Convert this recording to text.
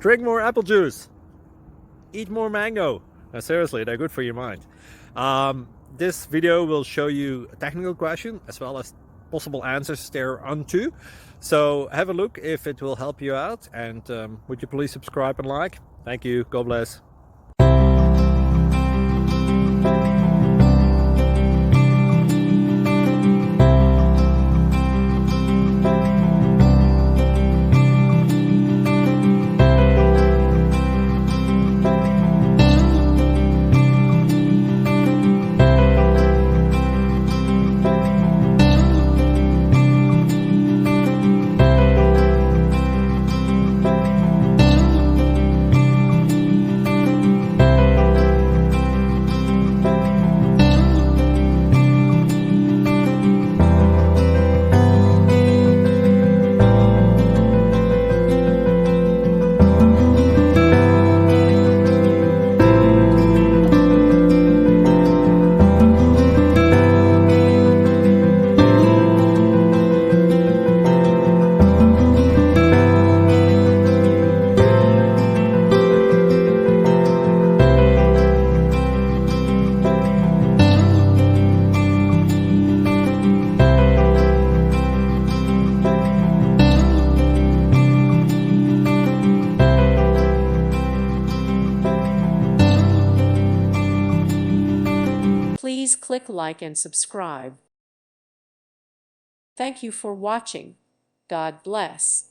Drink more apple juice. Eat more mango. Seriously, they're good for your mind. This video will show you a technical question as well as possible answers thereunto. So have a look if it will help you out, and would you please subscribe and like? Thank you. God bless. Please click like and subscribe. Thank you for watching. God bless.